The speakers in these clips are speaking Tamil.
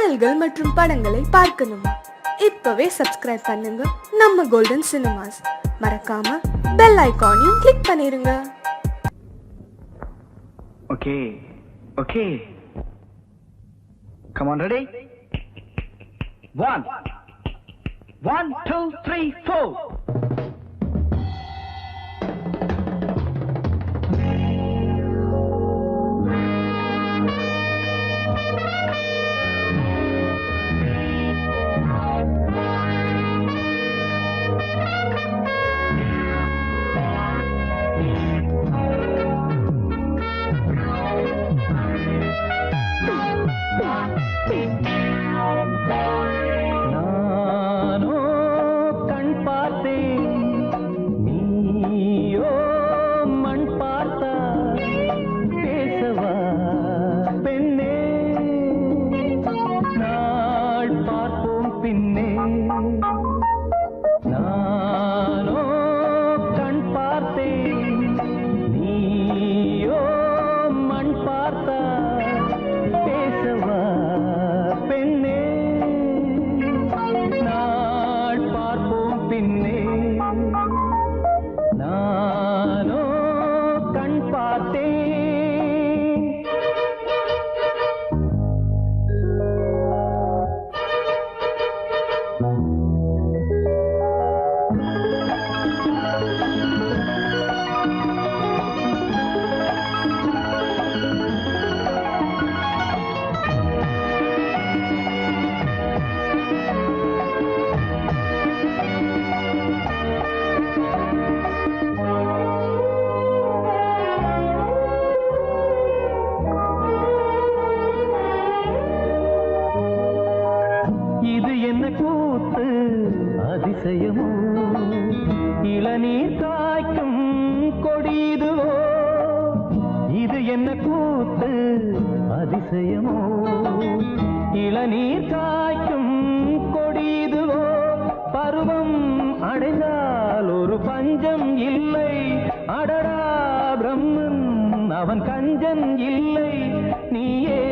பாடல்கள் மற்றும் படங்களை பார்க்கணுமா? இப்பவே சப்ஸ்கிரைப் பண்ணுங்க நம்ம கோல்டன் சினிமாஸ். மறக்காம பெல் ஐகானையும் கிளிக் பண்ணிருங்க. Okay, okay. Come on, ready? 1, 2, 3, 4. அதிசயமோ இளநீர் காய்க்கும் கொடிதுவோ, இது என்ன கூத்து அதிசயமோ இளநீர் காய்க்கும் கொடிதுவோ, பருவம் அடைந்தால் ஒரு பஞ்சம் இல்லை, அடடா பிரம்மன் அவன் கஞ்சன் இல்லை, நீயே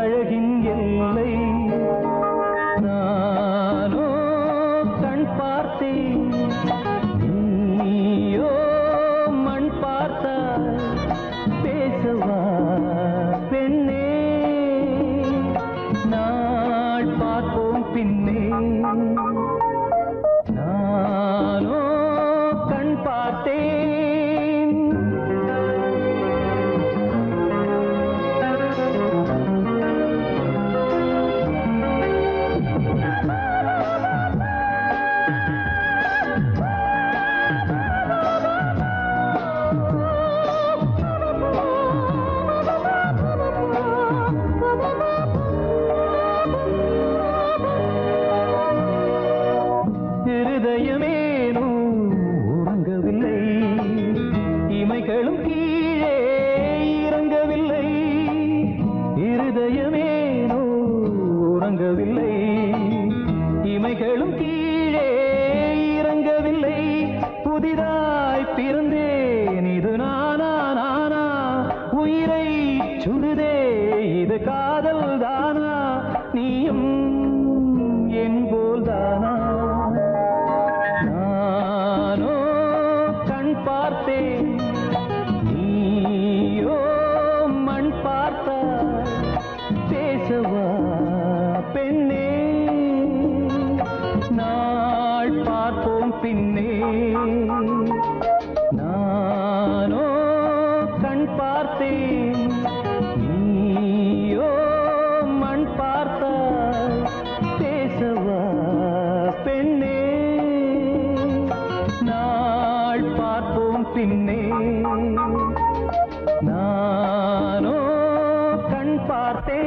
அழகின் எல்லை. நீயோ மண் பார்த்த பேசவா பெண்ணே, நாள் பார்ப்போம் பின்னே, நானோ கண் பார்த்தேன். இருதயமேனோ உறங்கவில்லை, இமைகளும் கீழே இறங்கவில்லை, இருதயமேனோ உறங்கவில்லை, இமைகளும் கீழே இறங்கவில்லை, புதிதாய் பிறந்தேன் இது நானா நானா, உயிரை சுடுதே இது காதல் தானா, நீயும் என் போல் தானா, பார்த்தேன் நீயோ மண் பார்த்த பேசவா பெண்ணே, நாள் பார்ப்போம் பின்னே, நானோ கண் பார்த்தேன் நீயோ மண் பார்த்த பேசவா பெண்ணே, நாள் பார்ப்போம் பின்னே, நானோ கண் பார்த்தேன்.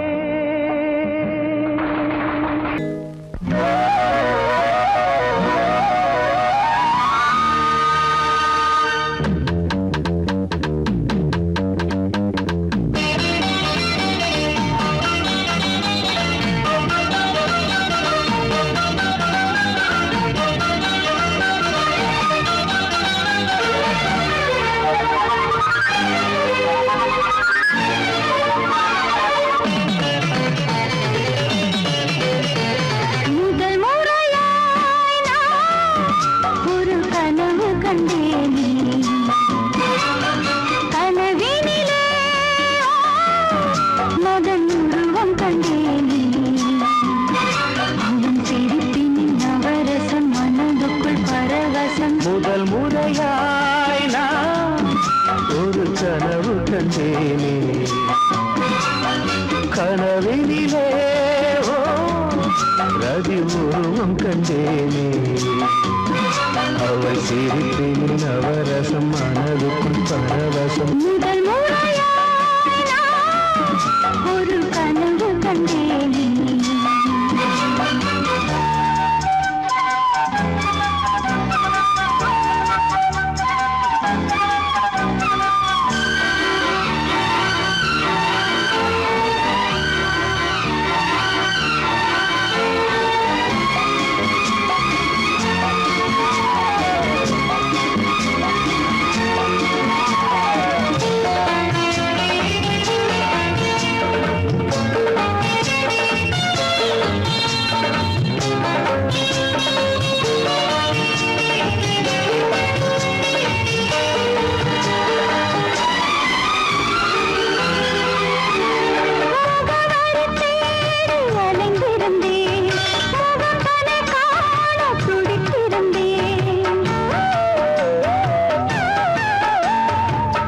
கனவினிலே ஓ ரதி உருவம் கண்டேனே அவள் சிரிப்பின் நவரசம் மனதுக்குள் பரவசம் முதல் முறையாய் நான் ஒரு கனவு கண்டேனே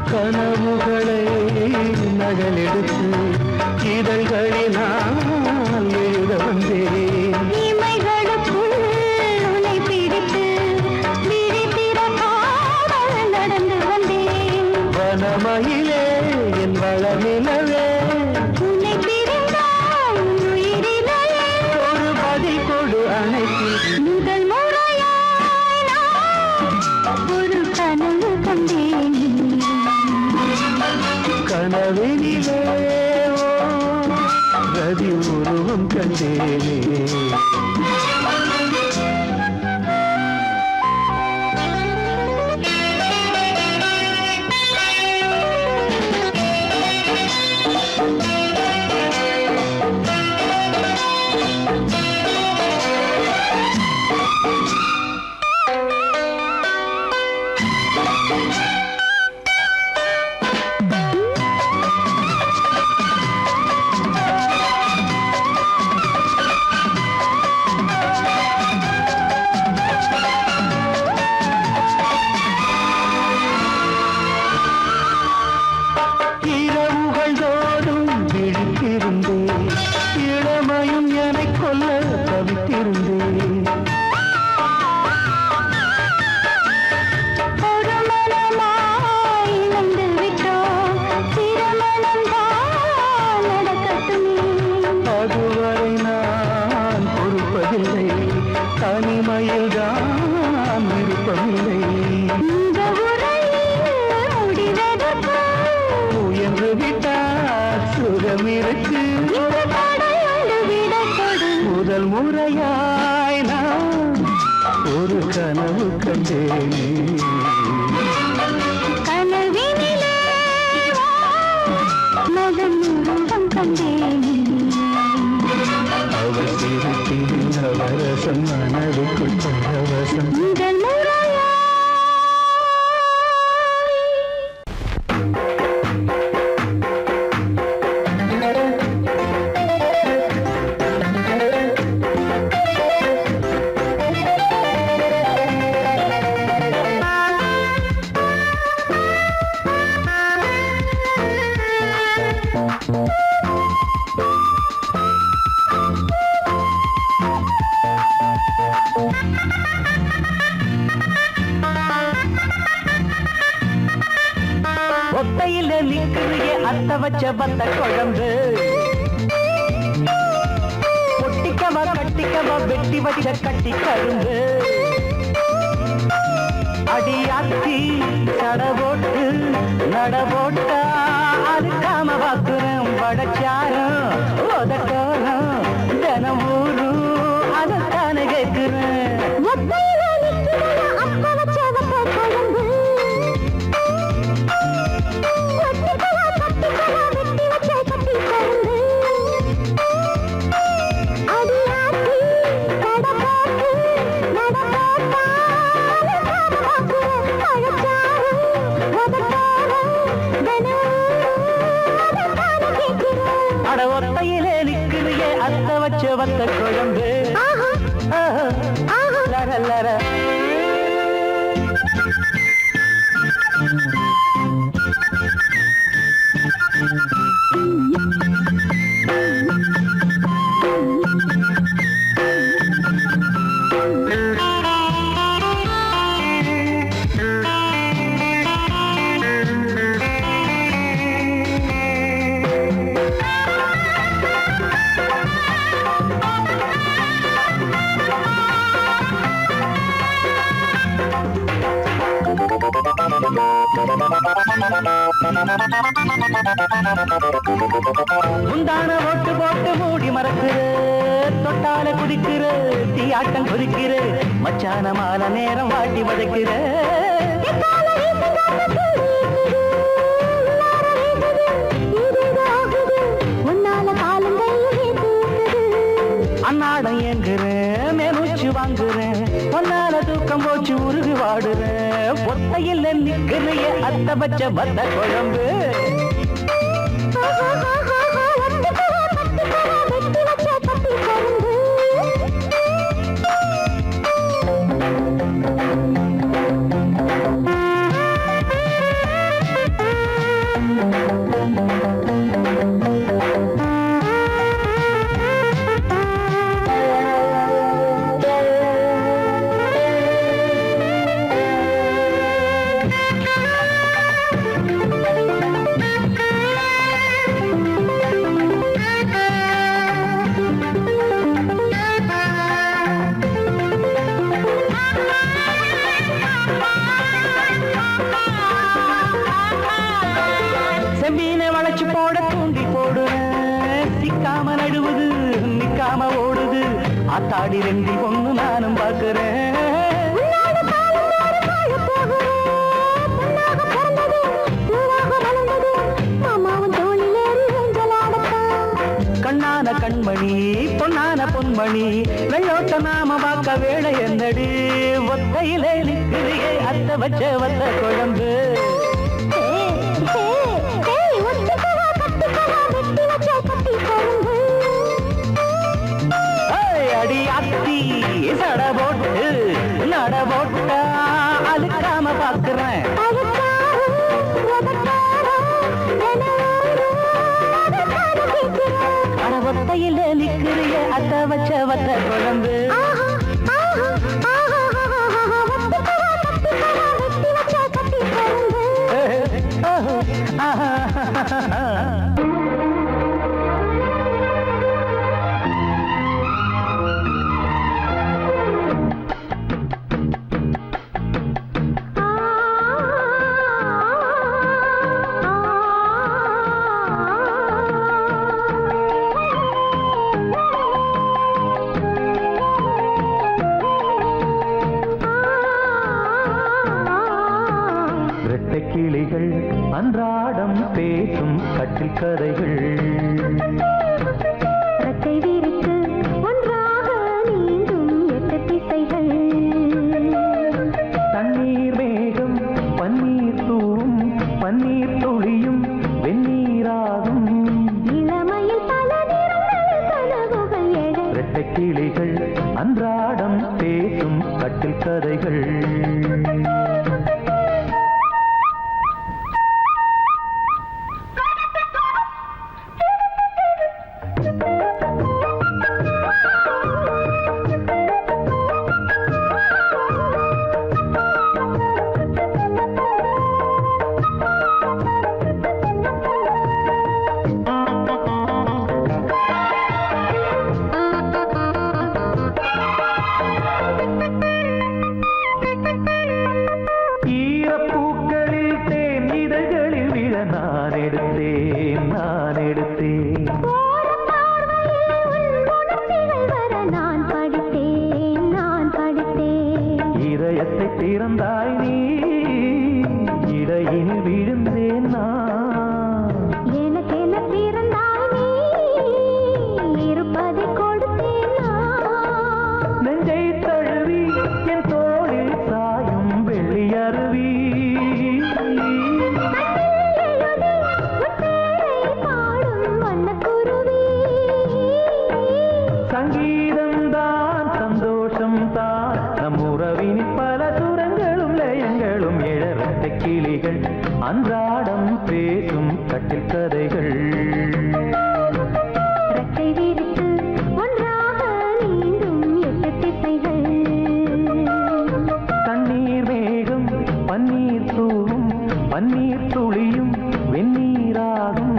கனவுகளை நகலெடுத்து இதழ்களினால் எழுத வந்தேன் இமைகளுக்குள் உன்னை பிடித்து விழித்திறக்காமல் நடந்து வந்தேன் வனமயிலே என் வளநிலவே உன்னை பிரிந்தால் உயிரிலே ஒரு பதில் கொடு அணைத்தில் முதல் முறையாய் நான் ஒரு கனவு கண்டேன் கனவினிலே ஓ ரதி உருவம் கண்டேனே இரவுகள் தோறும் விழித்திருந்தேன் இளமையும் என்னை கொல்ல தவித்திருந்தேன் ஒரு மனமாய் இணைந்து விட்டோம் திருமணம் தான் நடக்கட்டுமே அதுவரை நான் பொறுப்பதில்லை தனிமையில் தான் விருப்பமில்லை இந்த உரையில் முடிவதற்கு முயன்று விட்டால் சுகமிருக்கு இந்த தடையோடு விடை கொடு முதல் முறையாய் நான் ஒரு கனவு கண்டேனே கனவினிலே மகன் உருவம் கண்டேன் அவள் சிரிப்பின் நவரசம் மனதுக்குள் பரவசம் முதல் முறையாய் ஒத்தையில நிக்கிறிய அத்த வச்ச பத்த குழம்பு ஒட்டிக்கவா கட்டிக்கவா வெட்டி வச்ச கட்டி கரும்பு அடியாத்தி சட போட்டு நட போட்டா அதுக்காம பாக்குறேன் வடச்சாரம் உதட்டோரம் தினம் ஊரும் அதைத்தானே கேட்கிறேன் ஒத்தையில நிற்கிறத அப்ப வச்சவத்த குழம்பு ஒட்டிக்கவா கட்டிக்கவா வெட்டி வச்ச கட்டி கரும்பு அடியாத்தி கட போட்டு நட போட்டா அதுக்காம பாக்குறேன் வடச்சாரம் உதட்டோரம் தினம் அதைத்தானே கேட்கிறேன் அட ஒத்தையிலே நிக்கிறிய அத்த வச்ச வத்த குழம்பு ஆஹா ஆஹா, ஆஹா லர லர முந்தான ஓட்டு போட்டு மூடி மறக்குற தொட்டால குதிக்கிற தீயாட்டம் குதிக்கிற மச்சான மால நேரம் வாட்டி வதைக்கிற அன்னாடம் ஏங்குறேன் மேலூச்சு வாங்குறேன் பொன்னால தூக்கம் போச்சு உருகி வாடுறேன் ஒத்தையில் நிக்கிறைய அத்த வச்ச வந்த குழம்பு செம்பீனை வளைச்சு போட தூண்டி போடுறேன் சிக்காம நடுவுது நிக்காம ஓடுது ஆத்தாடி ரெண்டி பொண்ணு நானும் பார்க்கிறேன் கண்ணான கண்மணி பொன்னான பொன்மணி வெள்ளோட்ட நாம பார்க்க வேலை என்னடி ஒத்தையிலே நிற்கிறியே அத்த வச்ச வந்த குழம்பு அடி அத்தி சட போட்டு நட போட்டா அழுக்காம பாக்குறேன் ஒத்தையில நிக்கிறிய அத்த வச்ச வந்த குழம்பு கிளிகள் அன்றாடம் பேசும் கட்டில் கதைகள் ரட்டை விரித்து ஒன்றாக நீங்கும் எட்டு திசைகள் தண்ணீர் மேகம் பன்னீர் தூவும் பன்னீர் துளியும் வெந்நீராகும் இளமையில் பல நிறங்கள் கனவுகள் எழ இரட்டை கிளிகள் அன்றாடம் பேசும் கட்டில் கதைகள் திறந்தாய் நீ இடையில் விழுந்தேன் நான் எனக்கென பிறந்தாய் நீ இருப்பதை கொடுத்தேன் நான் நெஞ்சை தழுவி என் தோளில் சாயும் வெள்ளி அருவி சங்கீதம் தான் சந்தோஷம் தான் நம் உறவின் பல சுரங்களும் லயங்களும் எழறட்ட கிளிகள் அன்றாடம் பேசும் கட்டில் கதைகள் ரட்டை விரித்து ஒன்றாக நீங்கும் எட்டு திசைகள் தண்ணீர் மேகம் பன்னீர் தூவும் பன்னீர் துளியும் வெந்நீராகும்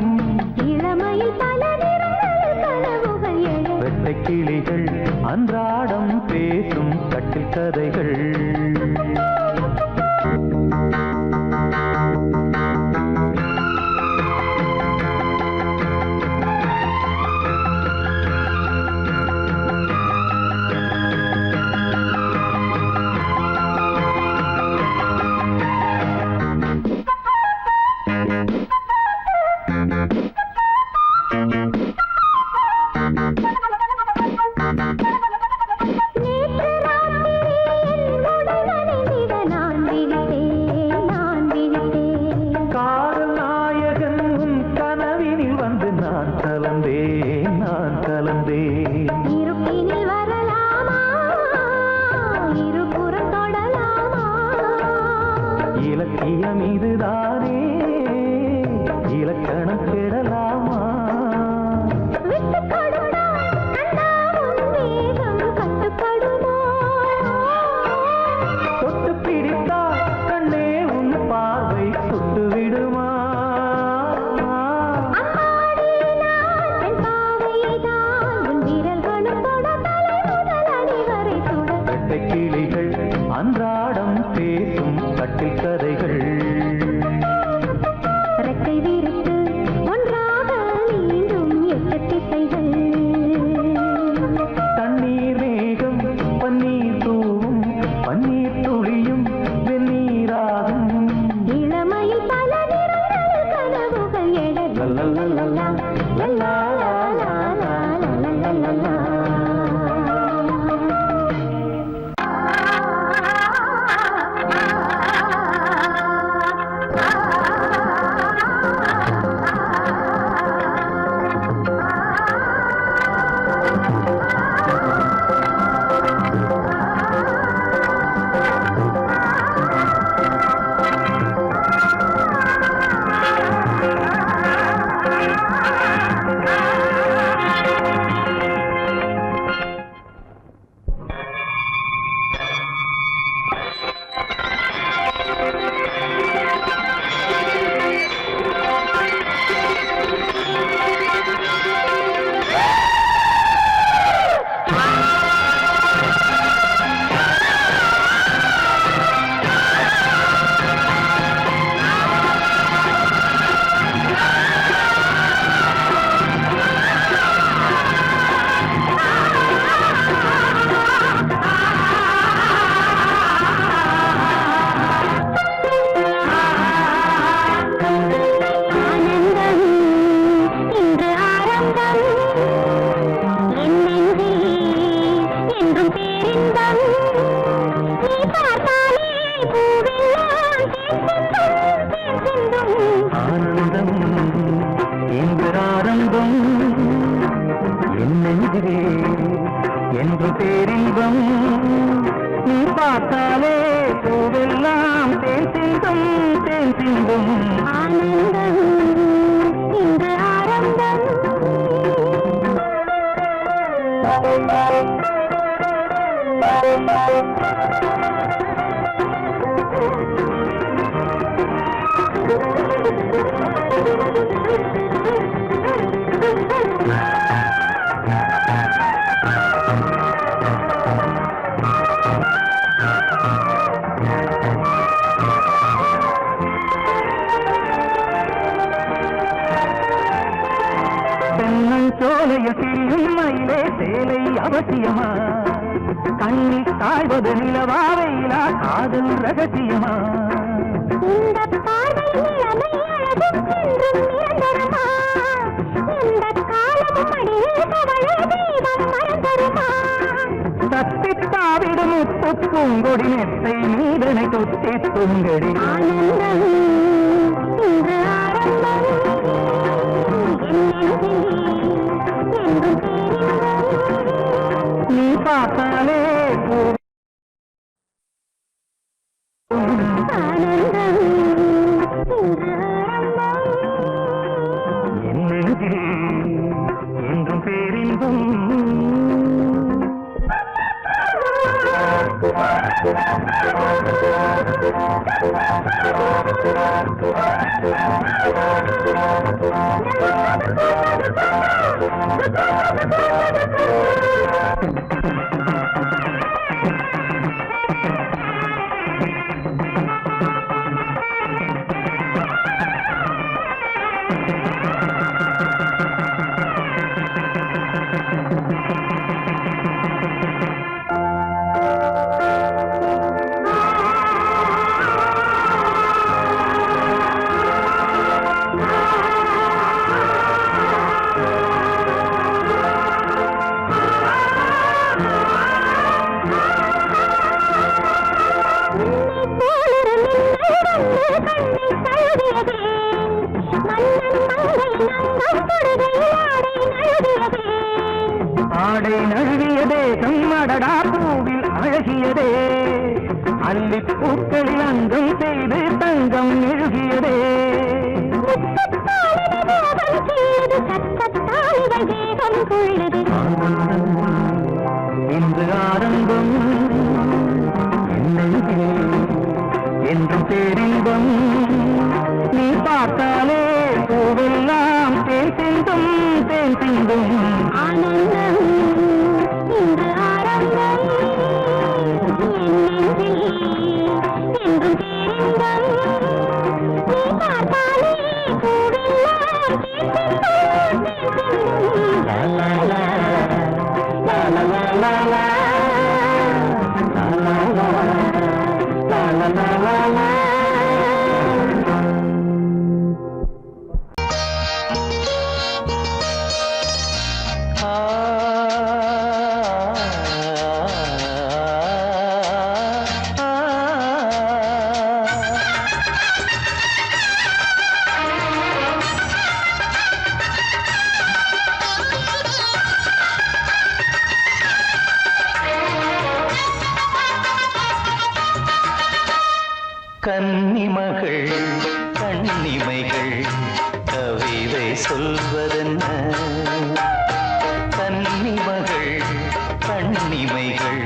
இளமையில் பல நிறங்கள் கனவுகள் எழ இரட்டை கிளிகள் அன்றாடம் பேசும் கட்டில் கதைகள் நேற்று ராத்திரி என் உடல் நனைந்திட நான் விழித்தேன், நான் விழித்தேன். காதல் நாயகன் உன் கனவினில் வந்து நான் கலந்தேன், நான் கலந்தேன். இருட்டினில் வரலாமா, இருபுறம் தொடலாமா? இலக்கியம் இதுதானே, இலக்கணம் கெடலாமா? விட்டுக் கொடுத்தால் கண்ணா உன் வேகம் கட்டுப்படுமோ? தொட்டு பிடித்தால் கண்ணே உன் பார்வை சுட்டு விடுமா? அம்மாடி நான் பெண் பாவைதான், உன் விரல்களும் தொட தலை முதல் அடி வரை சுட. கட்டை கிளிகள் அன்றாடம் பேசும் கட்டில் கதைகள். ரெக்கை விரித்து ஒன்றாக நீண்டும் எட்டு திசைகள். தண்ணீர் மேகம் பன்னீர் தூவும், பன்னீர் துளியும் வெந்நீராகும். இளமையில் பல நிறங்கள் கனவுகள் எழ. லல்லல்லல்லா, லல்லல்லல்லா, லல்லல்லல்லா. ஆனந்தம் இன்று ஆரம்பம், என் நெஞ்சில் என்றும் பேரின்பம். நீ பார்த்தாலே பூவெல்லாம் தேன் சிந்தும். ஆனந்தம் இன்று ஆரம்பம், என் நெஞ்சிலே என்று பேரின்பம். நீ பார்த்தாலே பூவெல்லாம் தேன் சிந்தும், தேன் சிந்தும். ஆனந்தம் இன்று ஆரம்பம். தென்னஞ்சோலையில் திரியும் மயிலே சேலை அவசியமா? கண்ணில் காய்வது நிலவா வெயிலா காதல் ரகசியமா? இந்த பார்வை இளமை அழகும் என்றும் நிரந்தரமா? இந்த காலமும் அடியில் கவலை தெய்வம் மறந்தருமா? தத்தித்தாவிடும் உப்பு பூங்கொடி நெத்தை நீதனை தொத்தி துங்கடி. ஆனந்தம் இன்று ஆரம்பம், என் நெஞ்சில் என்றும் பேரின்பம். நீ பார்த்தாலே பூ ஆனந்தம் இன்று ஆரம்பம். என் நெஞ்சில் என்றும் பேரின்பம். ஆடை நழுவிய தேசம் அடடா பூவில் அழகியதே அல்லிப்பூக்களில் அங்கம் செய்து தங்கம் எழுகியதே இன்று ஆரம்பம் என்றும் பேரின்பம் நீ பார்த்தாலே பூவெல்லாம் தேன் சிந்தும் தேன் சிந்தும் ஆனந்தம் இன்று ஆரம்பம் என்றும் பேரின்பம் நீ பார்த்தாலே பூவெல்லாம் தேன் சிந்தும் தேன் கன்னிமகள் கண்ணிமைகள் கவிதை சொல்வதென்ன கன்னிமகள் கண்ணிமைகள்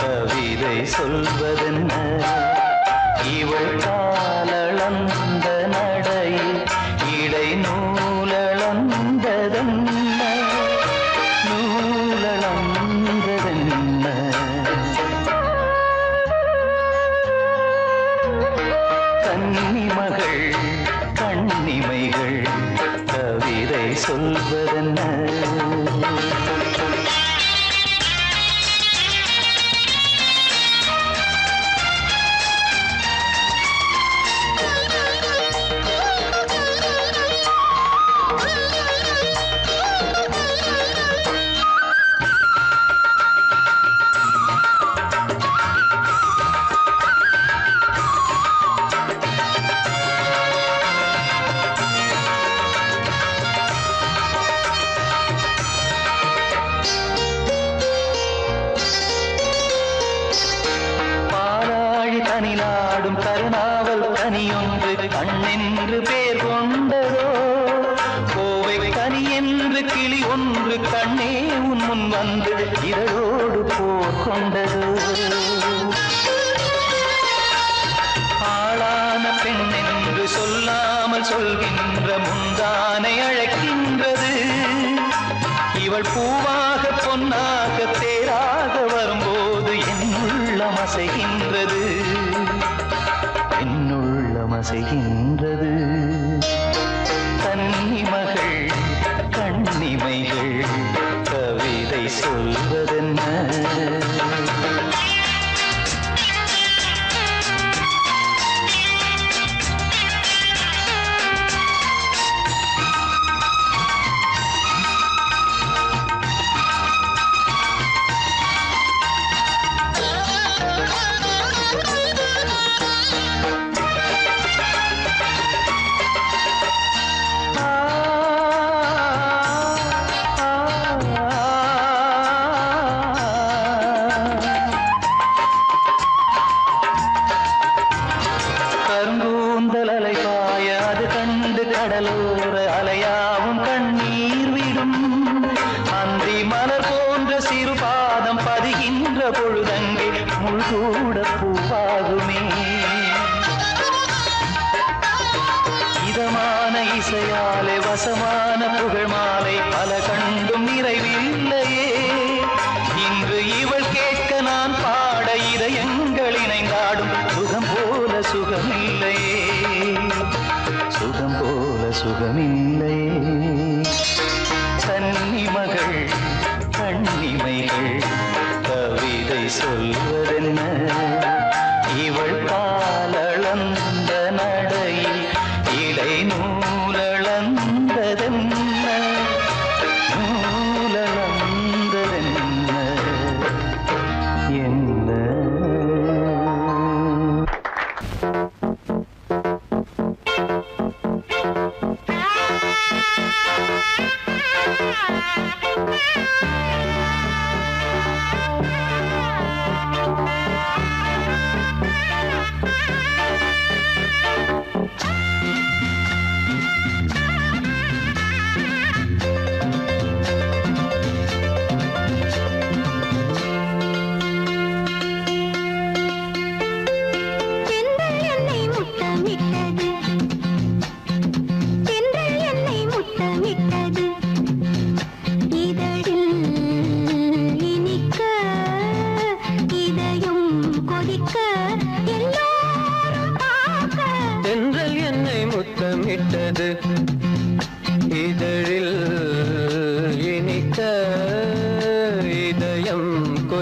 கவிதை சொல்வதென்ன இவள் காலளந்த நடையில் இடை நூலளந்ததென்ன நூலளந்ததென்ன கன்னிமகள் கண்ணிமைகள் கவிதை சொல்வதென்ன தனிநாடும் கருணாவல் கனியொன்று கண்ணென்று பேர் கொண்டதோ கோவை கனி என்று கிளி ஒன்று கண்ணே உன் முன் வந்து இதழோடு போர் கொண்டதோ ஆளான பெண் என்று சொல்லாமல் சொல்கின்ற முந்தானை அழைக்கின்றது இவள் பூவாக பொன்னாக தேராக வரும்போது என் உள்ளம் அசைகின்றது என் உள்ளம் அசைகின்றது கன்னிமகள் கண்ணிமைகள் கவிதை சொல்வதென்ன கடலோர அலையாவும் கண்ணீர் விடும் அந்தி மலர் போன்ற சிறு பாதம் பதிகின்ற பொழுதங்கே முள்கூட பூவாகுமே இதமான இசையாலே வசமான புகழ் மாலை பல கண்டும் நிறைவில்லையே இன்று இவள் கேட்க நான் பாட இதயங்கள் இணைந்தாடும் சுகம் போல சுகமில்லையே சுகம் போல சுகமில்லையே கன்னிமகள் கண்ணிமைகள் கவிதை சொல்வதென்ன இவள் காலளந்த நடையில் இடை நூலளந்ததென்ன நூலளந்ததென்ன என்ன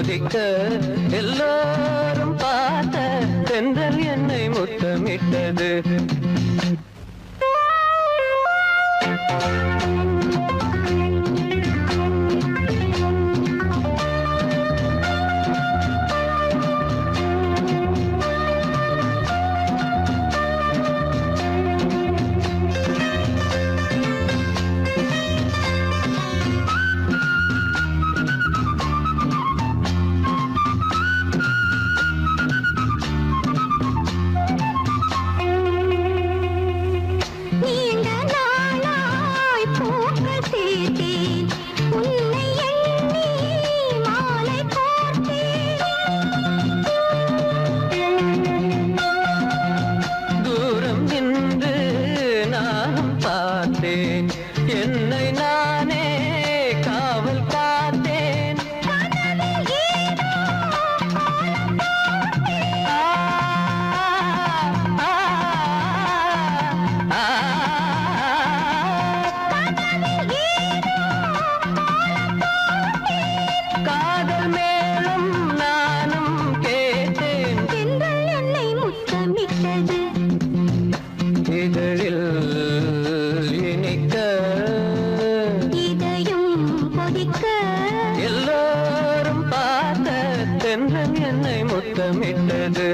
கொதிக்க எல்லோரும் பார்த்த தென்றல் என்னை முத்தமிட்டது. என்னை நானே காவல் காத்தேன். காதல் மேலும் நானும் கேட்டேன். என்னை முத்தமிட்டது. இதழில் எல்லோரும் பார்த்த தென்றல் என்னை முத்தமிட்டது.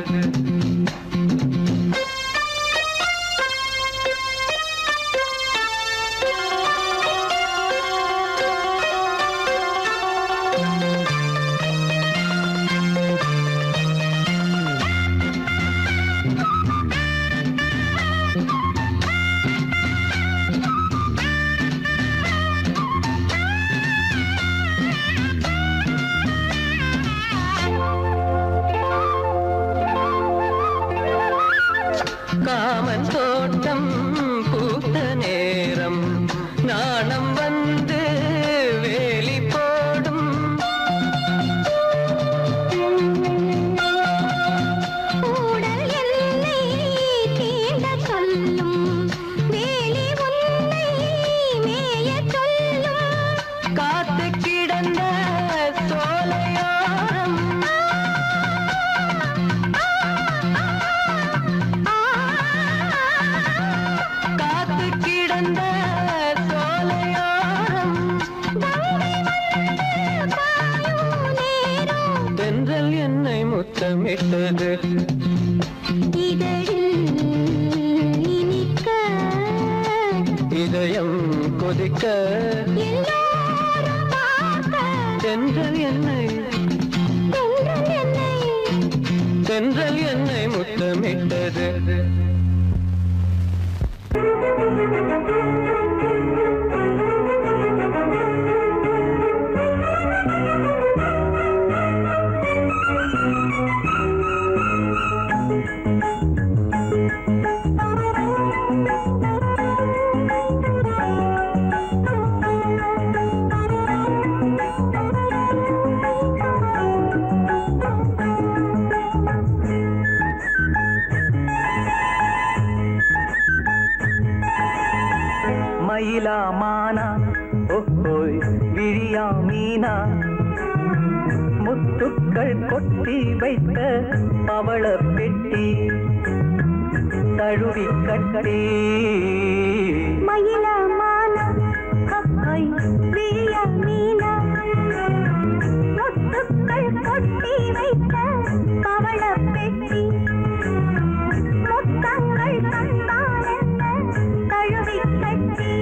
காமன் தோட்டம் பூத்த நேரம் நாணம் வந்து வேலி போடும். ஊடல் என்னை தீண்ட சொல்லும். வேலி உன்னை மேய சொல்லும். காத்து கிடந்த சோலையோரம் கிடந்த சோலையோரம் தென்றல் என்னை முத்தமிட்டது. இதழில் இனிக்க இதயம் கொதிக்க தென்றல் என்னை தென்றல் என்னை முத்தமிட்டது. மயிலா மானா ஓஹோய் விழியா மீனா முத்துக்கள் கொட்டி வைத்த பவள பெட்டி தழுவி கட்டி மயிலா மானா விழியா மீனா முத்துக்கள் கொட்டி வைத்த பவள பெட்டி முத்தங்கள் தந்தாளென்ன தழுவி கட்டி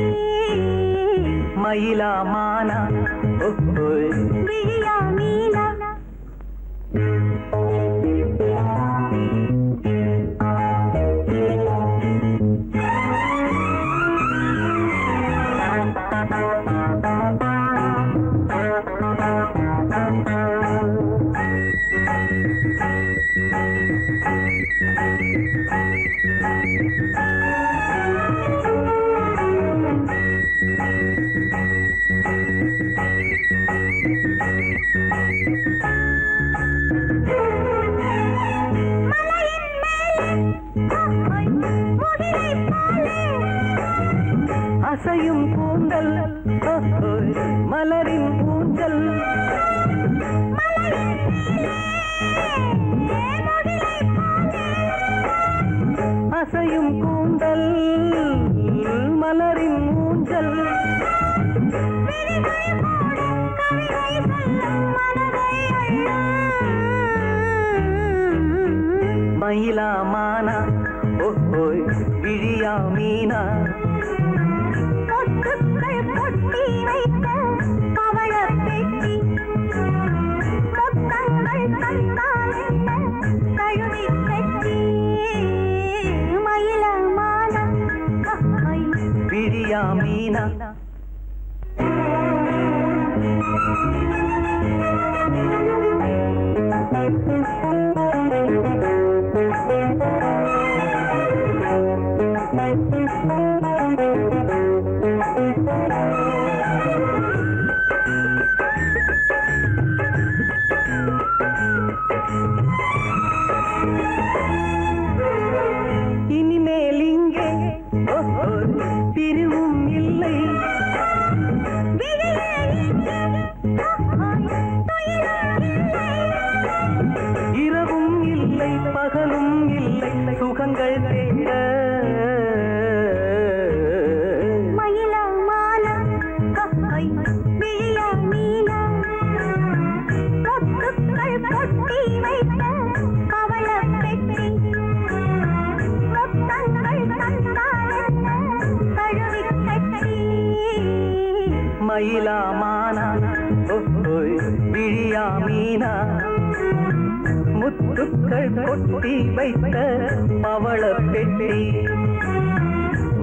மயிலா மானா ஓஹோய் விழியா மீனா அசையும் கூந்தல் மலரின் ஊஞ்சல் மலையின் மயிலா மானா ஓய் விழியா மீனா பொட்டுக்கள் பொட்டி வைத்த பவளப் பெட்டி முத்தங்கள் தந்தால் என்ன தழுவிக் கட்டி மயிலமான விழியா மீனா இனிமேல் இங்கே பிரிவும் இல்லை இரவும் இல்லை பகலும் இல்லை சுகங்கள் தேட மயிலமான விழியா மீனா பொட்டுக்கள் பொட்டி வைத்த பவளப் பெட்டி முத்தங்கள் தந்தால் என்ன தழுவிக் கட்டி மயிலா மானா ஓய் விழியா மீனா முத்துக்கள் கொட்டி வைத்த பவள பெட்டி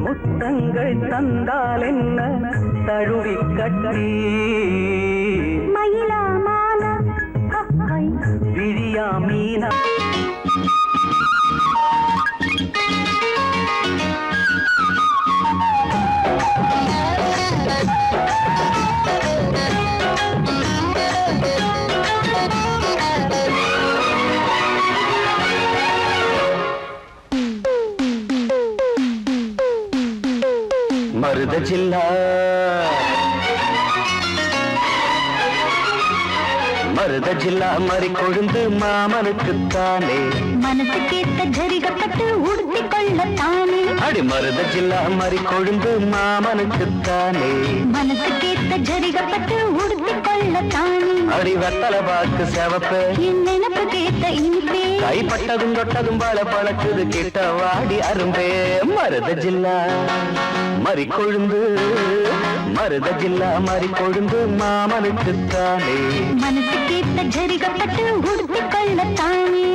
முத்தங்கள் தந்தால் என்ன தழுவி கட்டி மயிலமான விழியா மீனா மருத ஜில்லா மருத ஜில்லா மறி கொழுந்து மாமனுக்குத்தானே மனசு கேட்ட ஜரிகப்பட்டு உடுத்திக் கொள்ளத்தானே அடி மருத ஜில்லா மறி கொழுந்து மாமனுக்குத்தானே மனசு கேட்ட ஜரிகப்பட்டு உடுத்திக் கொள்ளத்தானே அடி வத்தல பாக்கு செவப்பு என் நினப்பு கேட்ட இனிப்பே கைப்பட்டதும் தொட்டதும் பல பழக்குது கிட்ட வாடி அரும்பே மருத ஜில்லா மறி கொழுந்து மருத ஜில்லா மறி கொழுந்து மாமனுக்குத்தானே மனசு கேட்ட ஜரிகப்பட்டு உடுத்திக் கொள்ளத்தானே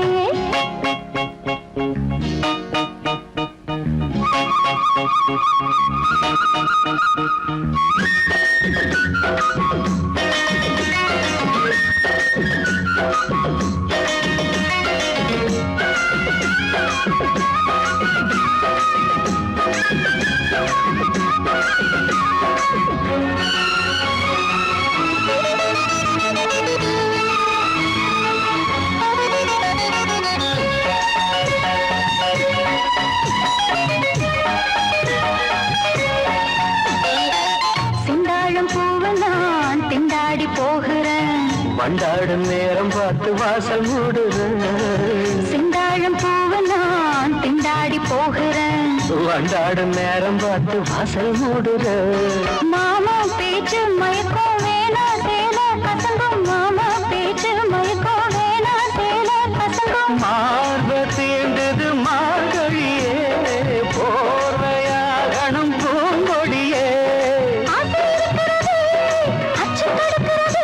செந்தாழம் பூவை நான் திண்டாடி போகிறேன் வண்டாடும் நேரம் பார்த்து வாசல் மூடுறேன் செந்தாழம் பூவை நான் திண்டாடி போகிறேன் வண்டாடும் நேரம் பார்த்து வாசல் மூடுறேன் மாமா பேச்சு மயக்கம் வேணா தேன கசங்கும் மாமா பேச்சு மயக்கம் வேணா தேன கசங்கும் மார்ப தீண்டது மார்கழியே போர்வையாகணும் பூங்கொடியே அது இருக்கிறது, அச்சு தடுக்கிறது.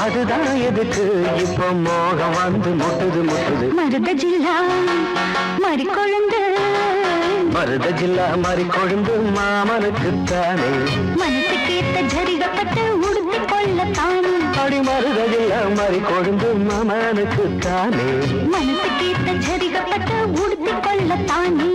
அதுதான் எதுக்கு இப்ப மோகம் வந்து முட்டுது முட்டுது மருத ஜில்லா மறி கொழுந்து மருத ஜில்லா மறி கொழுந்து மாமனுக்குத்தானே மனசு கேட்ட ஜரிகப்பட்டு உடுத்திக் கொள்ளத்தானே அடி மருத ஜில்லா மறி கொழுந்து மாமனுக்குத்தானே மனசு கேட்ட ஜரிகப்பட்டு உடுத்திக் கொள்ளத்தானே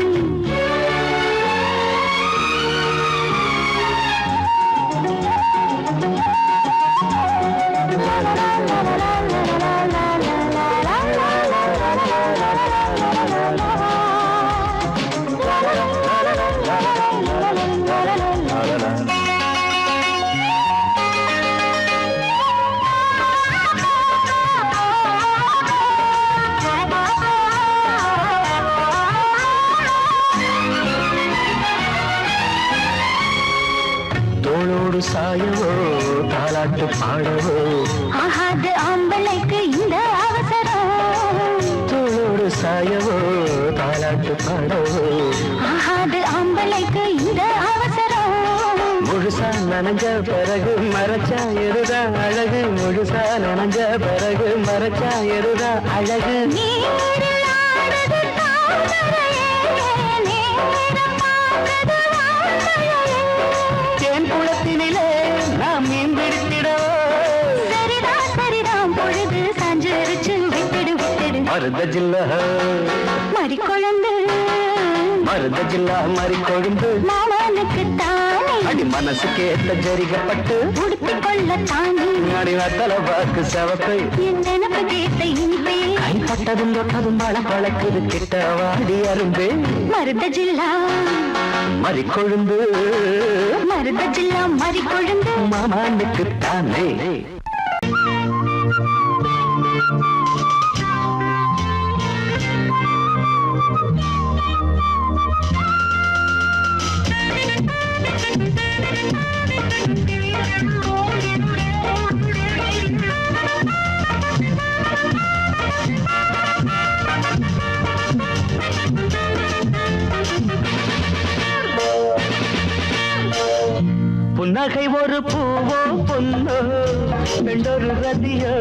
தோளோடு சாயவோ தாலாட்டு பாடவோ சாயவோ தாலாட்டு பாடவோ ஆகாது ஆம்பளைக்கு இந்த அவசரம் முழுசா நனைஞ்ச பிறகு மறைச்சா எருதான் அழகு முழுசா நனைஞ்ச பிறகு மறைச்சா எருதான் அழகு நீரில் ஆடுது தாமரையே, நேரம் பார்க்குது வான்மழையே. தேன் குளத்தினிலே நாம் மீன் பிடித்திடவோ சரிதான் சரிதான் பொழுது சாஞ்சிருச்சு விட்டுடு விட்டுடு மருத ஜில்லா மறிக்குழந்து மருத ஜில்லா மறி கொழுந்து மாமனுக்கு தானே அடி மனசுக்கு ஏத்த ஜரிகப்பட்டு உடுத்திக் கொள்ள தானே அடி வத்தல பாக்கு சவப்பை என் நினப்பு கேட்ட இனிப்பே கைப்பட்டதும் தொட்டதும் பழ பழக்குது கிட்ட வாடி அரும்பே மருத ஜில்லா மறி கொழுந்து மருத ஜில்லா மறிக்குழந்து மாமானுக்கு தானே புன்னகை ஒரு பூவோ பொன்னோ பெண்டொரு ரதியோ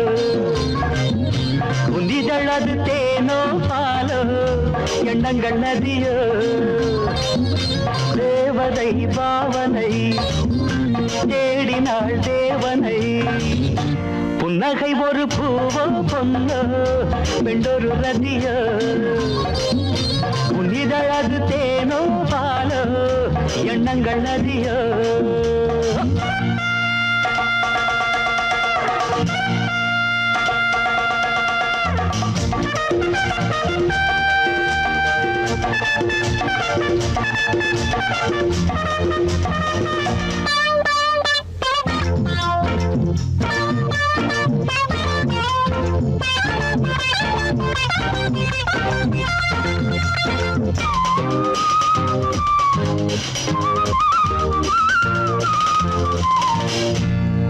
உந்திதழது தேனோ பாலோ எண்ணங்கள் நதியோ தேவதை பாவனை தேடினாள் தேவனை புன்னகை ஒரு பூவோ பொன்னோ பெண்டொரு ரதியோ உன்னிதழது தேனோ பாலோ எண்ணங்கள் நதியோ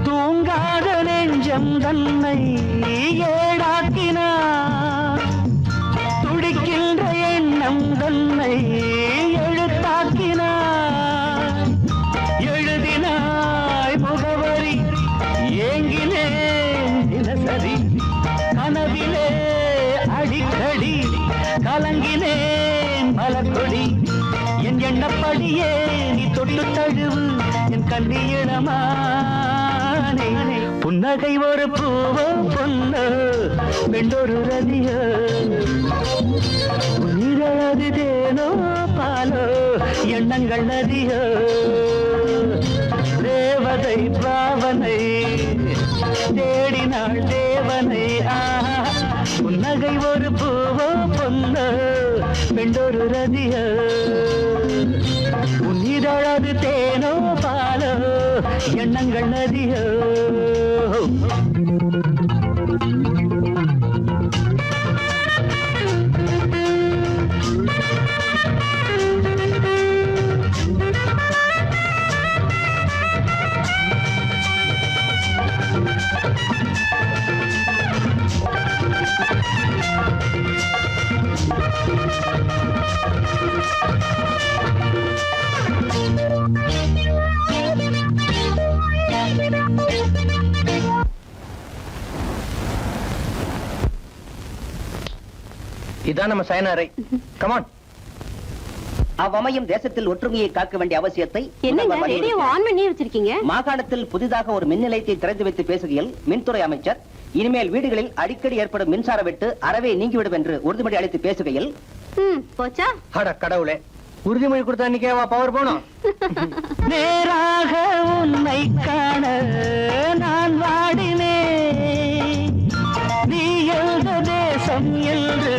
தூங்காத நெஞ்சம் தன்னை ஏடாக்கினார் துடிக்கின்ற எண்ணம் தன்னை எழுத்தாக்கினார் எழுதினாய் முகவரி ஏங்கினேன் தினசரி கனவிலே அடிக்கடி கலங்கினேன் மலர்கொடி என் எண்ணப்படியே நீ தொட்டு தழுவு என் கண்ணியிடமானே புன்னகை ஒரு பூவோ பொன்னோ பெண்டொரு ரதியோ உயிரழது தேனோ பாலோ எண்ணங்கள் நதியோ தேவதை பாவனை தேடினாள் தேவனை புன்னகை ஒரு பூவோ பொன்னோ பெண்டொரு ரதியோ உன்னிதழது தேனோ பாலோ எண்ணங்கள் நதியோ இதான் நம்ம சயனாரை கமான் அவ்வமையும் தேசத்தில் ஒற்றுமையை காக்க வேண்டிய அவசியத்தை என்னங்க ரேடியோ ஆன் பண்ணி வச்சிருக்கீங்க மாகாணத்தில் புதிதாக ஒரு மின் நிலையத்தை திறந்து வைத்து பேசுகையில் மின்துறை அமைச்சர் இனிமேல் வீடுகளில் அடிக்கடி ஏற்படும் மின்சார வெட்டு அறவே நீங்கிவிடும் என்று உறுதிமொழி அளித்து பேசுகையில் போச்சா அட கடவுளே உறுதிமொழி கொடுத்தா இன்னைக்கேவா பவர் போனோம் நேராக உன்னை காண நான் வாடினேன் நீ எழுத தேசம் என்று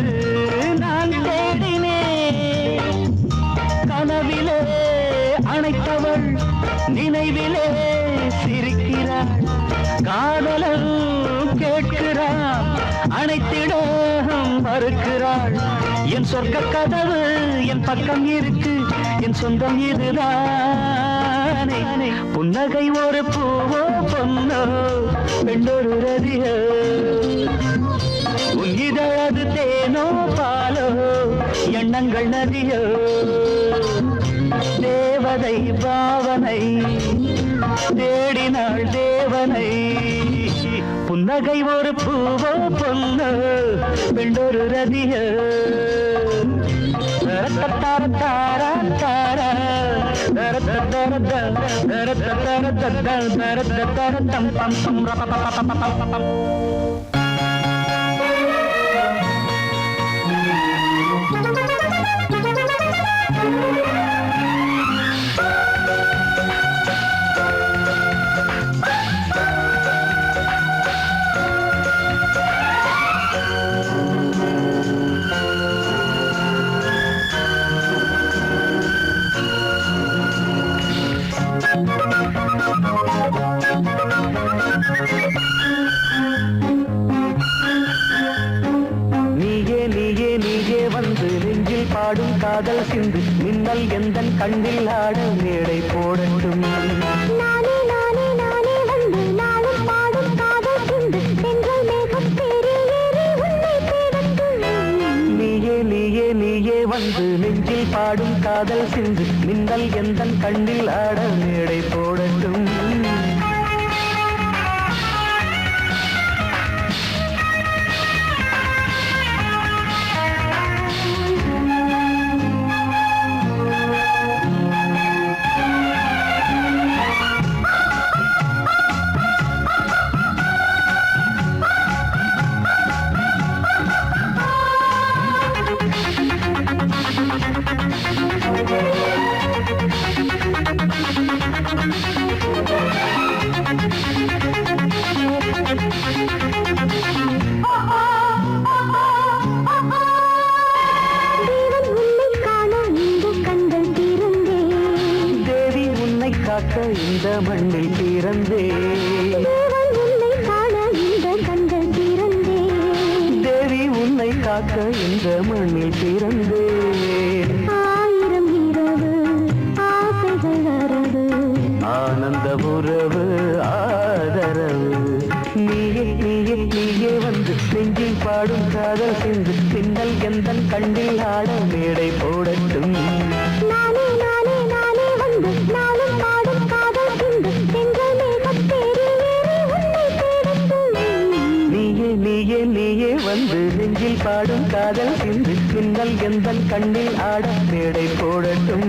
நான் தேடினேன் கனவிலே அணைத்தவள் நினைவிலே சிரிக்கிறாள் காதலன் கேட்கிறான் அனைத்திடம் மறுக்கிறாள் என் சொர்க்க கதவு என் பக்கம் இருக்கு என் சொந்தம் இதுதானே புன்னகை ஒரு பூவோ பொன்னோ பெண்டொரு ரதியோ உன்னிதழது தேனோ பாலோ எண்ணங்கள் நதியோ தேவதை பாவனை தேடினாள் தேவனை புன்னகை ஒரு பூவோ பொன்னோ பெண்டொரு ரதியோ தர தார தார பாடும் காதல் சிந்து மின்னல் எந்தன் கண்ணில் ஆட மேடை போடட்டும் நானே நானே நானே வந்து நாளும் பாடும் காதல் சிந்து தென்றல் மேகம் தேறி ஏறி உன்னை தேடட்டும் நீயே நீயே நீயே வந்து நெஞ்சில் பாடும் காதல் சிந்து மின்னல் எந்தன் கண்ணில் ஆட மேடை போடட்டும் இந்த மண்ணில் பிறந்தே உன்னை காண இந்த கண்கள் திறந்தே தேவி உன்னை காக்க இந்த மண்ணில் பிறந்தே ஆயிரம் இரவு ஆசைகள் வரவு ஆனந்த உறவு ஆதரவு நீயே நீயே நீயே வந்து நெஞ்சில் பாடும் காதல் சிந்து பின்னல் எந்தன் கண்ணில் ஆட மேடை போடட்டும் நானே நானே நானே வந்து நாளும் பாடும் காதல் சிந்து தென்றல் மேகம் தேறி ஏறி உன்னை தேடட்டும் நீயே நீயே நீயே வந்து நெஞ்சில் பாடும் காதல் சிந்து பின்னல் எந்தன் கண்ணில் ஆட மேடை போடட்டும்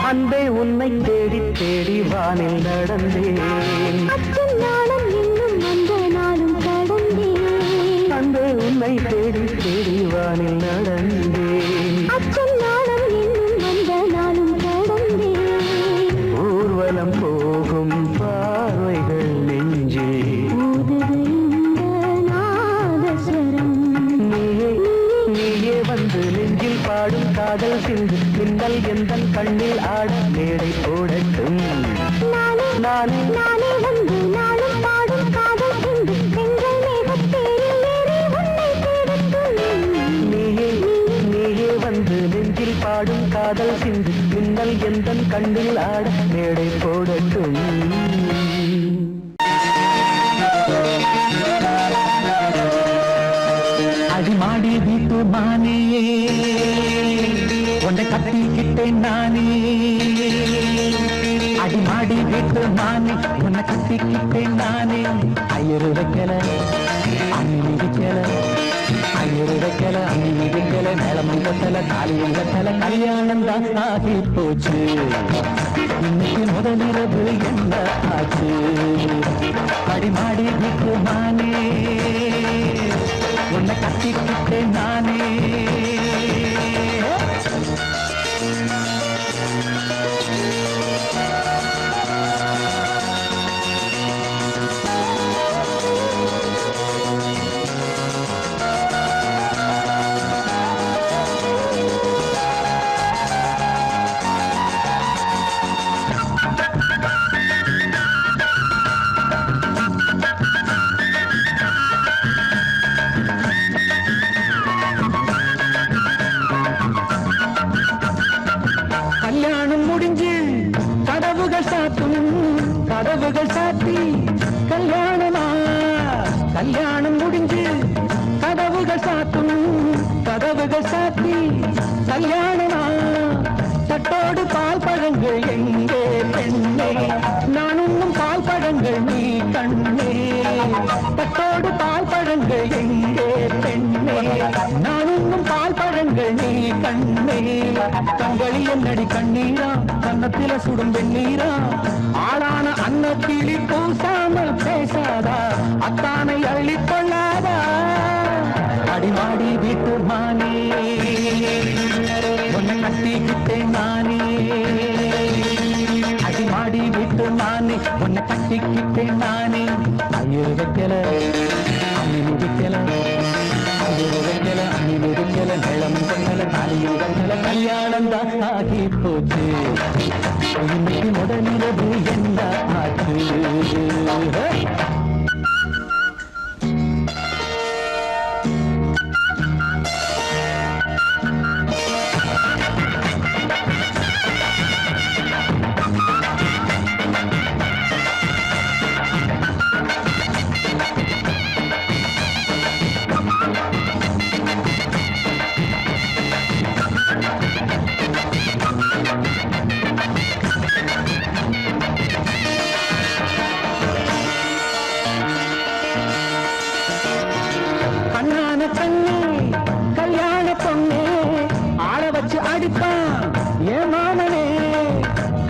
அன்பே உன்னை தேடி தேடி வானில் நடந்தேன் அச்சம் நாளும் இன்னும் அந்த நாளும் கடந்தேன் அன்பே உன்னை தேடி தேடி வானில் நடந்தேன் அச்சம் நாளும் இன்னும் அந்த நாளும் கடந்தேன் ஊர்வலம் போகும் பார்வைகள் நெஞ்சில் ஊதுது இந்த நாதஸ்வரம் நீயே நீயே வந்து நெஞ்சில் பாடும் காதல் சிந்து மின்னல் எந்தன் கண்ணில் ஆட மேடை போடட்டும் நானே நானே நானே வந்து நாளும் பாடும் காதல் சிந்து தென்றல் மேகம் தேறி ஏறி உன்னை தேடட்டும் நீயே நீயே வந்து நெஞ்சில் பாடும் காதல் சிந்து மின்னல் எந்தன் கண்ணில் ஆட மேடை போடட்டும் அடிமாடி வீட்டு மானே உன்னை கட்டிக்கிட்டேன் நானே அடிமாடி வீட்டு மானே உன்னை கட்டிக்கிட்டேன் நானே ஐயரு வைக்கல அண்ணி மிதிக்கல ஐயரு வைக்கல அண்ணி மிதிக்கல மேளமும் கட்டல தாலியும் கட்டல கல்யாணம் தான் ஆகி போச்சு இன்னைக்கு முதலிரவு என்ன ஆச்சு அடிமாடி வீட்டு மானே உன்னை கட்டி கட்டிக்கிட்டேன் நானே. கல்யாணம் முடிஞ்சு கதவுகள் சாத்தும், கதவுகள் சாத்தி கல்யாணமா. கல்யாணம் முடிஞ்சு கதவுகள் சாத்தும், கதவுகள் சாத்தி கல்யாணமா. தட்டோடு பால் பழங்கள் எங்கே பெண்ணே, நான் உண்ணும் பால் பழங்கள் நீ கண்ணே. தட்டோடு பால் பழங்கள் எங்கே பெண்ணே, நான் உண்ணும் பால் பழங்கள் நீ கண்ணே. கண்களில் என்னடி கண்ணீரா, கன்னத்தில சுடும் வெண்ணீரா. ஆளான அன்னக்கிளி பூசாமல் பேசாதா, அத்தானை அள்ளிக் கொள்ளாதா. அடிமாடி வீட்டு மானே, உன்னை கட்டிக்கிட்டேன் நானே. அடிமாடி வீட்டு மானே, உன்னை கட்டிக்கிட்டேன் நானே. ஐயோ வைக்கல அம்மினி வைக்கல, ஐயோ வைக்கல அம்மினி வைக்கல. நிலம் கொண்டல தாலியும் கண்டல, கல்யாணம் தான் ஆகி போச்சு. இன்னைக்கு முதலிரவு என்ன ஆச்சு? கண்ணான கண்ணே கல்யாண பொண்ணே, ஆள வச்சு அடிப்பான் ஏன் மாமனே.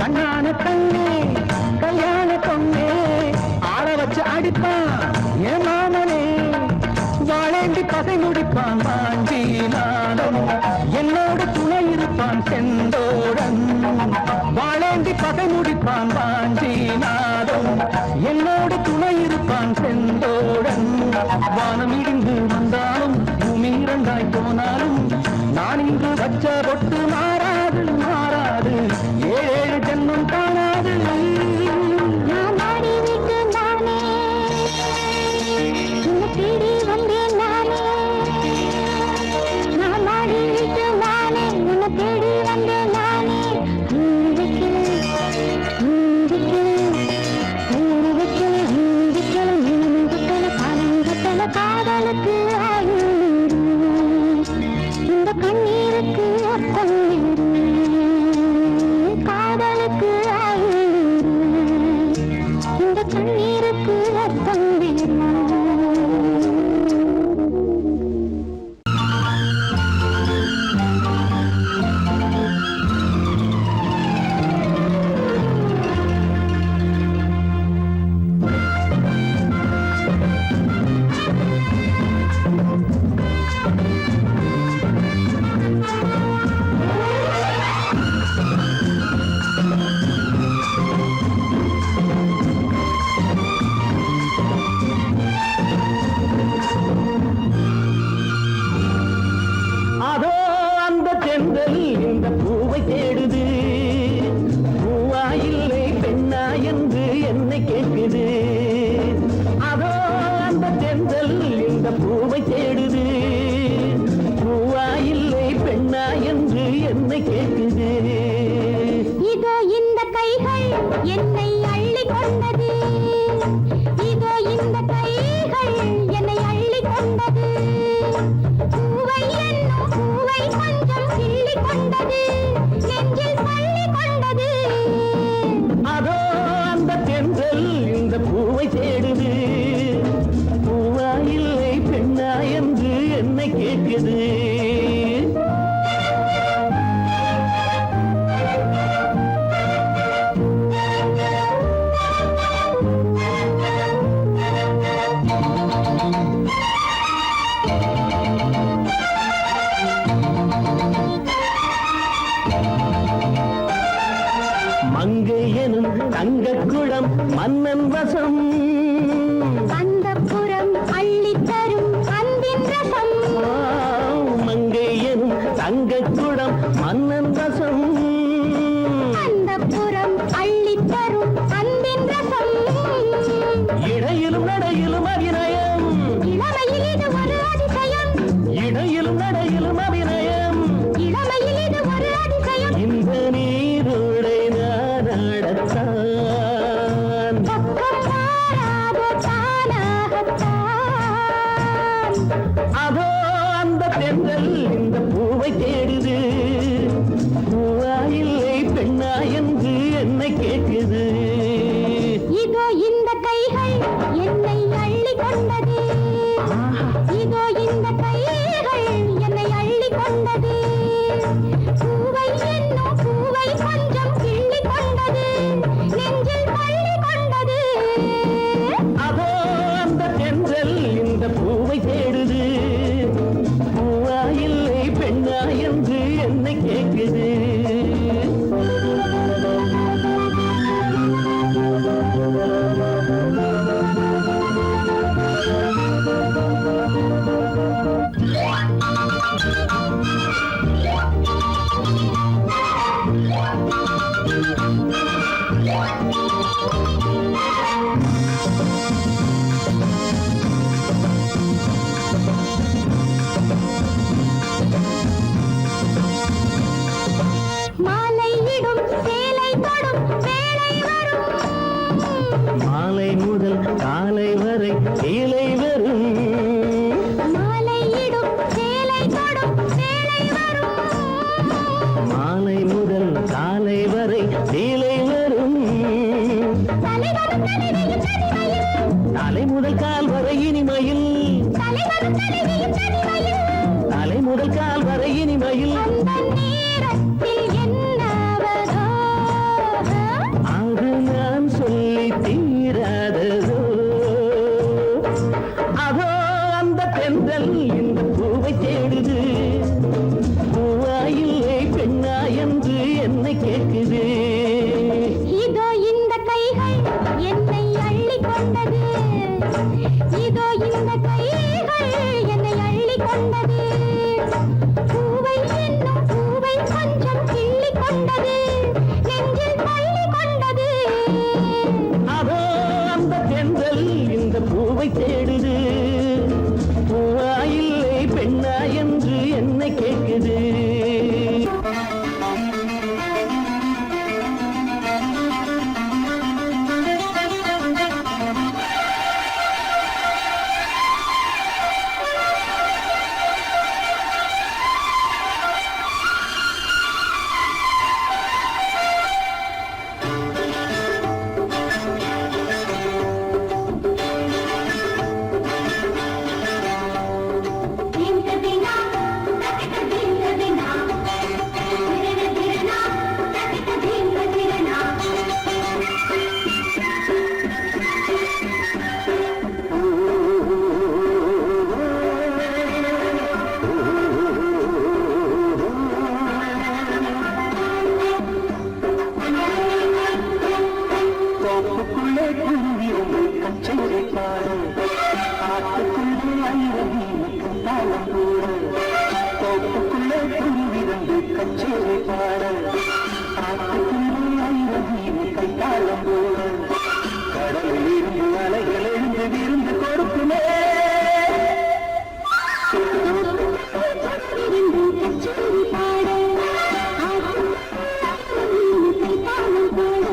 கண்ணான கண்ணே கல்யாண பொண்ணே, ஆள வச்சு அடிப்பான் ஏன் மாமனே. வாழேண்டி பகை முடிப்பான் வாஞ்சி நாதம், என்னோடு துணை இருப்பான் செந்தோடன். வாழேண்டி பகை முடிப்பான் வாஞ்சி நாதம், என்னோடு துணை இருப்பான் செந்தோடன். வானம் இடிந்து வந்தாலும் பூமி இரண்டாய் போனாலும், நான் இங்கு வச்ச பொட்டு மாறாது மாறாது, ஏழு ஜென்மம் காணாது. நான் மாடி வீட்டு நானே, உன்னை தேடி வந்தேன் நானே. நான் மாடி வீட்டு நானே, உன்னை தேடி வந்தேன் நானே. காதலுக்கு மன்னன் வசம் அந்தப்புறம் அள்ளித்தரும் அன்பின் ரசம் மங்கை எனும் தங்கக்குடம் மன்னன் வசம் அந்தப்புறம் அள்ளித்தரும் அன்பின் ரசம் இடையிலும் நடையிலும் அபிநயம் இளமையில் இது ஒரு அதிசயம் இடையிலும் நடையிலும் அபிநயம் இளமையில் இது ஒரு அதிசயம் இந்த நீரோடை நாடத்தான் பக்கம் மாறாத தானாகத்தான் அதோ அந்த பெண்கள் இந்த பூவை தேடுது பூவா இல்லை பெண்ணா என்று என்னை கேட்குது இதோ இந்த கைகள் என்னை அள்ளி கொண்டது இதோ இந்த கைகள் என்னை அள்ளி கொண்டது பூவை என்னும் பூவை கொஞ்சம் கிள்ளி கொண்டது நெஞ்சில் தள்ளி கொண்டது அதோ அந்த பெண்கள் இந்த பூவை தேடுது பூவா இல்லை பெண்ணா என்று என்னை கேட்குது மாலையிடும் சேலை தொடும் வேளை வரும் மாலை முதல் காலை வரை கீழே வரும் மாலையிடும் சேலை தொடும் வேளை வரும் மாலை முதல் காலை வரை கீழே வரும் தலைவரும் தலைவியும் தனிமையில் தலை முதல் கால் வரை இனிமையில் தலைவரும் தலைவியும் தனிமையில் தலை முதல் கால் வரை இனிமையில் அந்த நேரத்தில் என்னவதோ அது நான் சொல்லி தீராததோ அதோ அந்த பெண்கள் இந்த பூவை தேடுது பூவா இல்லை பெண்ணா என்று என்னை கேட்குது இதோ இந்த கைகள் என்னை அள்ளி கொண்டது இதோ இந்த கைகள் என்னை அள்ளி கொண்டது பூவை என்னும் பூவை கொஞ்சம் கிள்ளி கொண்டது நெஞ்சில் தள்ளி கொண்டது அதோ அந்த பெண்கள் இந்த பூவை தேடுது பூவா இல்லை பெண்ணா என்று என்னை கேட்குது தோப்புக்குள்ளே குருவிருந்து கச்சேரி பாடு காட்டுக்குள்ளே ஐரவி தாளம் போடு தோப்புக்குள்ளே குருவிருந்து கச்சேரி பாடு காட்டுக்குள்ளே ஐரவி தாளம் போடு கடலில் இருந்து அலைகள் எழுந்து விருந்து கொடுக்குமே கச்சேரி பாட தாளம் போட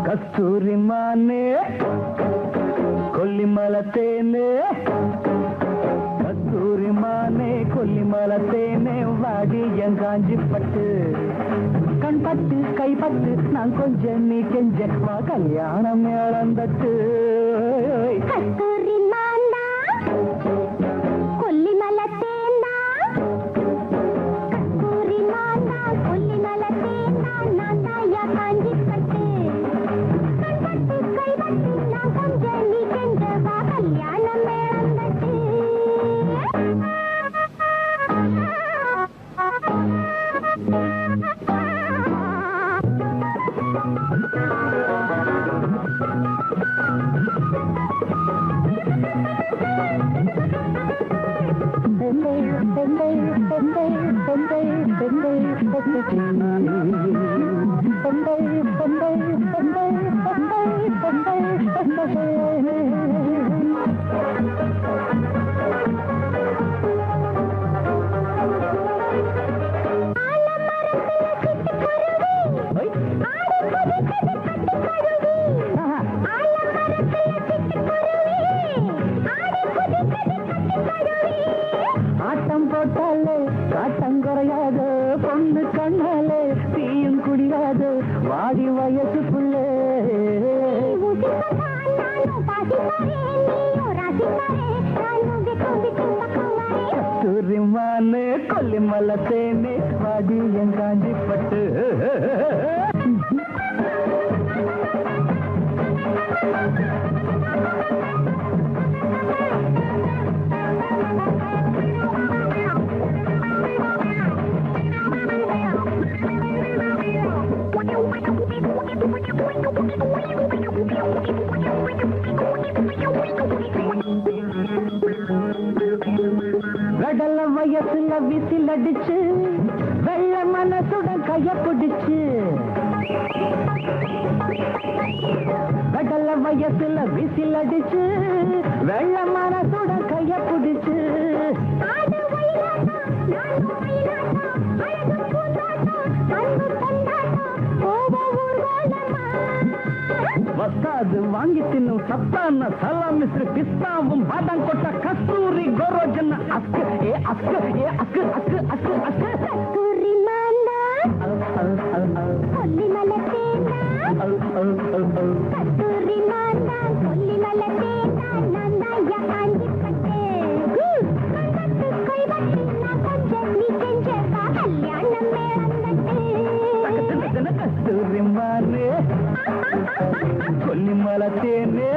கஸ்தூரி மானே கொல்லிமலை தேனே கஸ்தூரி மானே கொல்லிமலை தேனே வாடி என் காஞ்சி பட்டு கண் பட்டு கை பட்டு நான் கொஞ்சம் நீ கெஞ்ச வா கல்யாணம் இழந்தட்டு கஸ்தூரி மாந்தா கொல்லிமலை தேனா கஸ்தூரி மாந்தா கொல்லிமலை தேனா நான் தாயா காஞ்சி பட்டு கண் பட்டு கை பட்டு நான் கொஞ்சம் நீ கெஞ்ச வா கல்யாணம் இழந்தட்டு ஆட்டம் போட்டாலே காட்டம் குறையாது பொண்ணு கண்ணாலே தீயும் குடியாது வாடி வயசுக்குள்ளே கஸ்தூரிமானே கொல்லிமலை தேனே வாடி என் காஞ்சி பட்டு கடல வயசுல விசில் அடிச்சு வெள்ள மனசுடன் கைய பிடிச்சு கடல வயசுல விசில் அடிச்சு வெள்ள மனசுடன் கைய பிடிச்சு வசாது வாங்கி தின்னும் சத்தான சலாமிஸ்ரு பிஸ்தாவும் பாதாம் கொட்ட கஸ்தூரி கோரோஜன அஸ்கு ஏ அஸ்கு ஏ அஸ்கு அஸ்கு அஸ்கு அஸ்கு கஸ்தூரி மாந்தா கொல்லிமலை தேனா கஸ்தூரி மாந்தா கொல்லிமலை தேனா நான் தாயா காஞ்சி பட்டு கண்பட்டு கை பட்டு நான் கொஞ்சம் நீ கெஞ்ச வா கல்யாணம் இழந்தட்டு கஸ்தூரி மானே கொல்லிமலை தேனே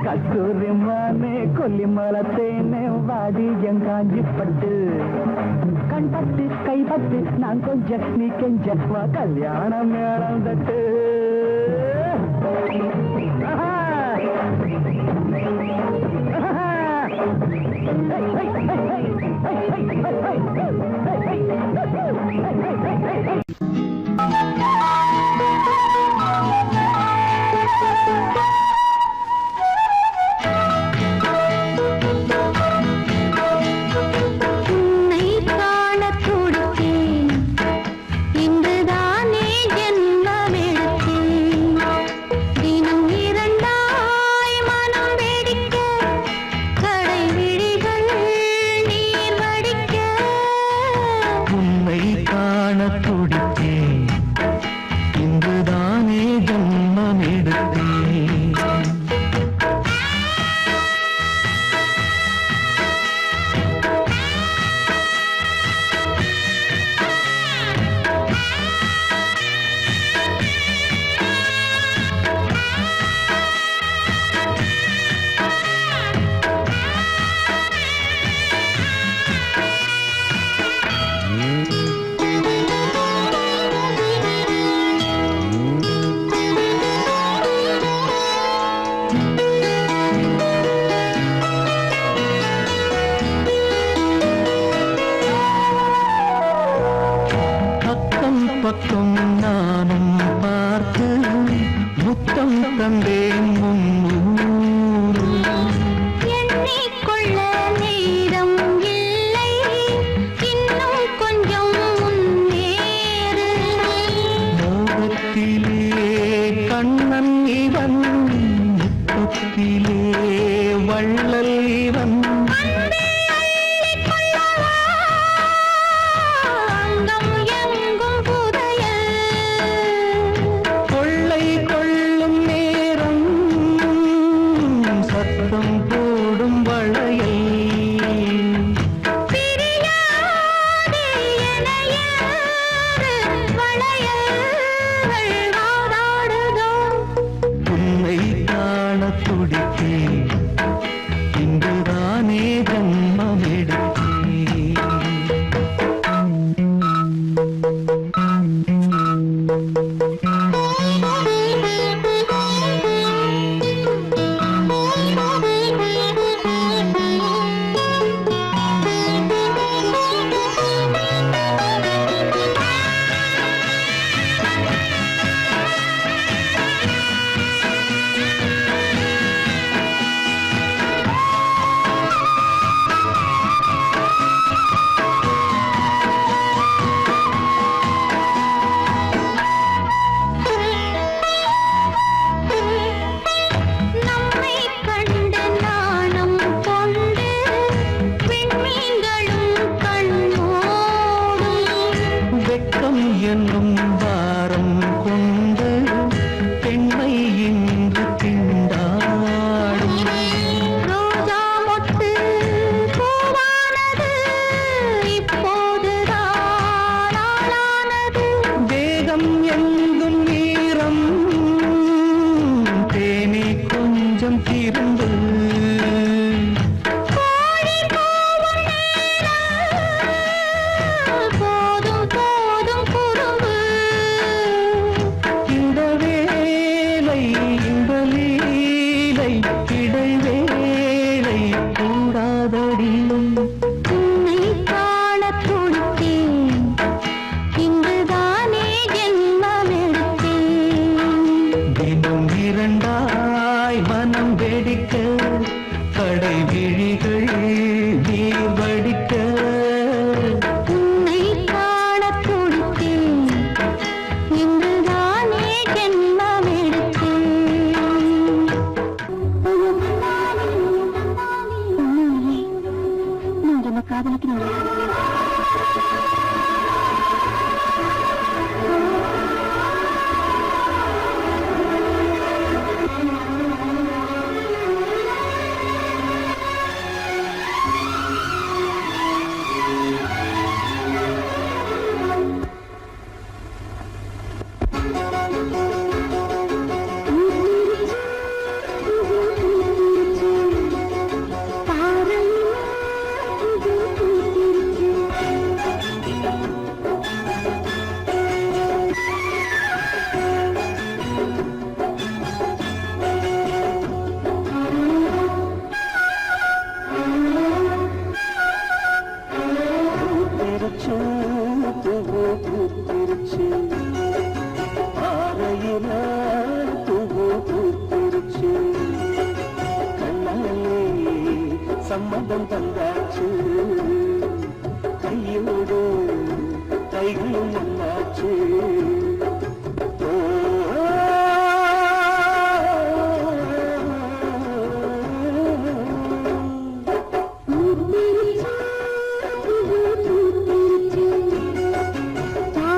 கஸ்தூரி மானே கொல்லிமலை தேனே வாடி என் காஞ்சி பட்டு கண் பட்டு கை பட்டு நான் கொஞ்சம் நீ கெஞ்ச வா கல்யாணம் இழந்தட்டு உன்னை காணத் துடித்தேன் இன்றுதானே ஜென்மமெடுத்தேன் தினம் இரண்டாய் மனம் வெடிக்க கடை விழிகள் நீர் வடிக்க உன்னை காண துடித்தேன் இன்றுதானே ஜன்மம் எடுத்தேன் பக்கம் நானும் பார்த்து முத்தம் தந்தேன் முன்னூறு எண்ணிக்கொள்ள நேரம் இல்லை இன்னும் கொஞ்சம் முன்னேறு மோகத்திலே கண்ணன் இவன் முத்தத்திலே வள்ளல் இவன் அங்கம் எங்கும் புதையல் கொள்ளை கொள்ளும் நேரம் சத்தம் போடும் வளையல் பிரியாதே எனையாறு வளையல்கள் வாதாடுதோ உன்னை காண துடித்தேன் இன்றுதானே ஜன்மம் எடுத்தேன் நம்மை கண்டு நாணம் கொண்டு விண்மீன்களும் கண்ணோடும் வெட்கம் என்னும் பாரம் கொண்டு பெண்மை இன்று திண்டாடும் ரோஜா மொட்டு பூவானது இப்போதுதான் ஆளானது வேகம் எங்கும் வீரம் தேனே கொஞ்சம் திருந்து கோழி கூவும் நேரம் போதும் போதும் குறும்பு இந்த வேலை இந்த லீலை இடைவேளை கூடாதடியும் உன்னை காண துடித்தேன் இங்குதானே ஜென்மம் எடுத்தேன் தினம் இரண்டாய் மனம் வெடிக்க கடை விழிகள் நீர் வடிக்க உன்னை காண துடித்தேன் இங்குதானே ஜென்மம் எடுத்தேன் நீங்க என்ன காதலிக்கிறீங்க சம்மதம் தந்தாச்சு கையோடு கைகளும் ஒன்னாச்சு ஆ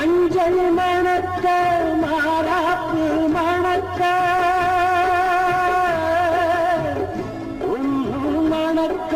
மஞ்சள் மணக்க மாறாப்பு மணக்க மணக்க